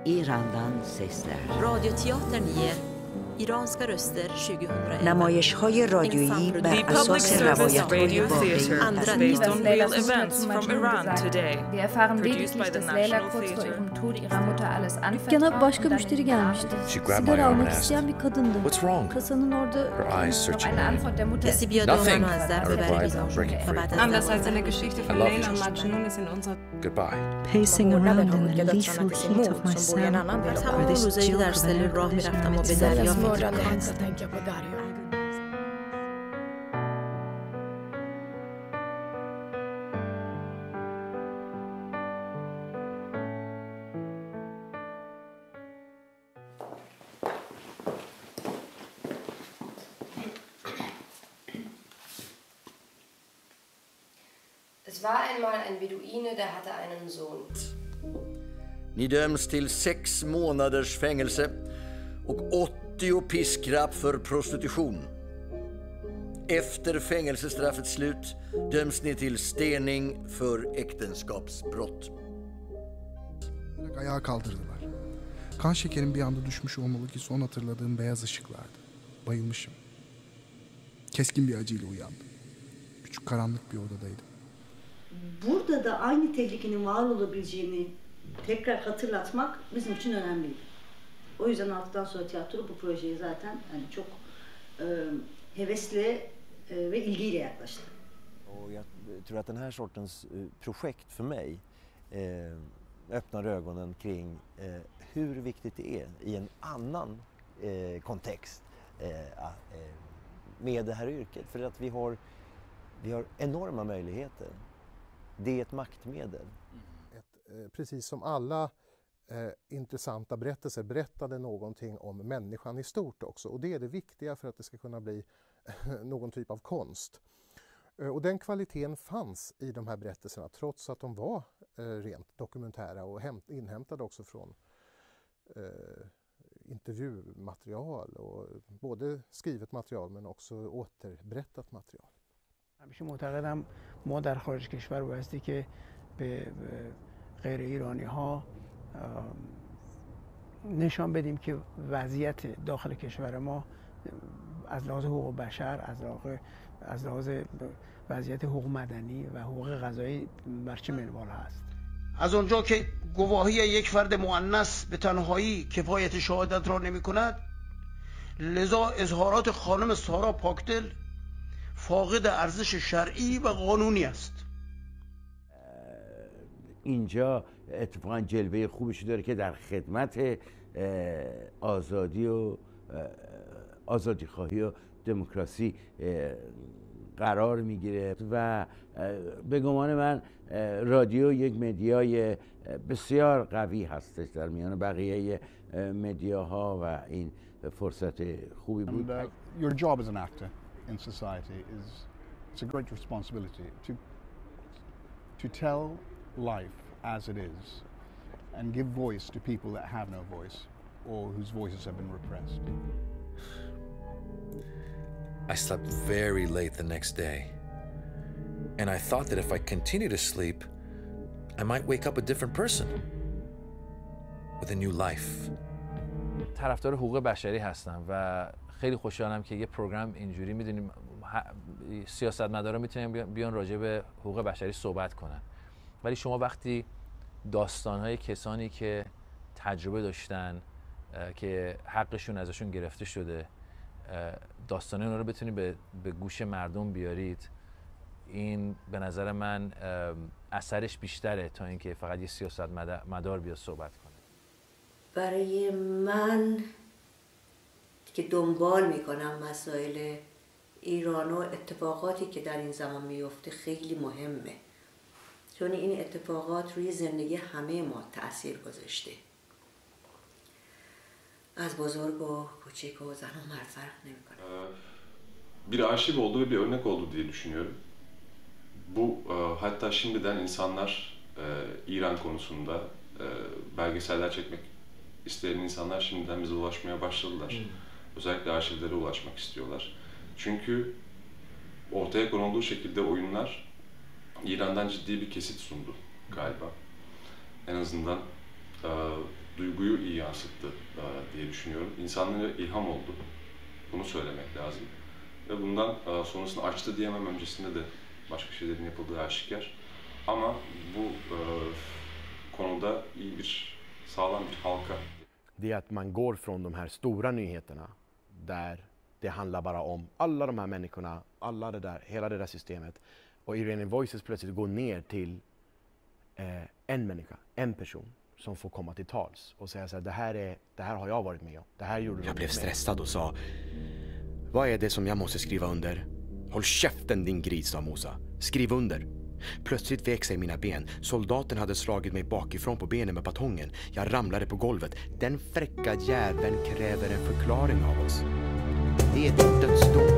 İran'dan sesler. رادیوتئاتر نیه ایرانسکا رöster 2011. نمایش‌های رادیویی بر اساس روایت‌های واقعی based on real events from Iran today. Produced by the National Theatre. Dükkana başka müşteri gelmişti. Sigara almak isteyen bir kadındı. What's wrong? Kasanın orada... Her eyes searching me. کسی بیاد Nothing. منو از در I ببره replied, بیرون breaking و free. بعد از Anders als دوازده eine Geschichte von love Leila you. Majnun ist in unserer Goodbye. Pacing around in the lethal heat of my cell, تمام where this روزایی که در joke of سل an راه air میرفتم و به conditioner دریا is فکر constant. Es war einmal ein Beduine, der hatte einen Sohn. Ni döms till 6 månaders fängelse och 80 piskrapp för prostitution. Efter fängelsestraffets slut döms ni till stening för äktenskapsbrott. Ayağa kaldırdılar. Kan şekerim bir anda düşmüş olmalı ki son hatırladığım beyaz ışıklardı. Bayılmışım. Keskin bir acıyla uyandım. Küçük karanlık bir odadaydım. Burada da aynı tehlikenin var olabileceğini tekrar hatırlatmak bizim için önemliydi. O yüzden altıdan sonra tiyatro bu projeye zaten yani çok hevesle ve ilgiyle yaklaştı. Och jag tror att den här sortens projekt för mig öppnar ögonen kring hur viktigt det är i en annan kontext med det här yrket. För att vi har enorma möjligheter. Det är ett maktmedel. Precis som alla intressanta berättelser berättade någonting om människan i stort också. Och det är det viktiga för att det ska kunna bli någon typ av konst. Och den kvaliteten fanns i de här berättelserna trots att de var rent dokumentära och inhämtade också från intervjumaterial och både skrivet material men också återberättat material. همیشه معتقدم ما در خارج کشور بایستی که به غیر ایرانی ها نشان بدیم که وضعیت داخل کشور ما از لحاظ حقوق بشر از لحاظ وضعیت حقوق مدنی و حقوق قضایی بر چه منوال هست. از اونجا که گواهی یک فرد مؤنث به تنهایی کفایت شهادت را نمی کند، لذا اظهارات خانم سارا پاکدل فاقد ارزش شرعی و قانونی است. اینجا اتفاقا جلوه خوبشی داره که در خدمت آزادی و آزادی خواهی و دموکراسی قرار میگیره و به گمان من رادیو یک مدیای بسیار قوی هستش در میان بقیه مدیاها و این فرصت خوبی بود. Your job as an actor in society it's a great responsibility to tell life as it is and give voice to people that have no voice or whose voices have been repressed. I slept very late the next day, and I thought that if I continued to sleep, I might wake up a different person with a new life. طرفدار حقوق بشری هستم و خیلی خوشحالم که یه پروگرام اینجوری میدونیم سیاستمدارا میتونن بیان راجع به حقوق بشری صحبت کنن، ولی شما وقتی داستان‌های کسانی که تجربه داشتن که حقشون ازشون گرفته شده داستان اونا رو بتونید به گوش مردم بیارید، این به نظر من اثرش بیشتره تا اینکه فقط یه سیاستمدار بیاد صحبت کنه. برای من که دنبال میکنم مسائل ایران و اتفاقاتی که در این زمان میفته خیلی مهمه، چون این اتفاقات روی زندگی همه ما تأثیر گذاشته. Az bozorg o küçük o zaman var fark nemiyor. Bir arşiv oldu ve bir örnek oldu diye düşünüyorum. Bu hatta şimdiden insanlar İran konusunda belgeseller çekmek isteyen insanlar şimdiden bize ulaşmaya başladılar. Özellikle arşivlere ulaşmak istiyorlar. Çünkü ortaya konulduğu şekilde oyunlar İran'dan ciddi bir kesit sundu galiba. En azından duyguyu iyi yansıttı diye düşünüyorum. İnsanlara ilham oldu. Bunu söylemek lazım. Ve bundan sonrasını açtı diyemem, öncesinde de başka şeylerin yapıldığı aşikar. Ama bu konuda iyi bir, sağlam bir halka. Det är att man går från de här stora nyheterna där det handlar bara om alla de här människorna, alla det där, hela det där systemet. Och Iranian Voices plötsligt går ner till en människa, en person som får komma till tals och säga så här, det här har jag varit med om. Det här gjorde jag blev stressad och sa, vad är det som jag måste skriva under? Håll käften din gris, sa Musa. Skriv under. Plötsligt vek sig mina ben. Soldaten hade slagit mig bakifrån på benen med batongen. Jag ramlade på golvet. Den fräcka jäveln kräver en förklaring av oss. Det är din dödsdom.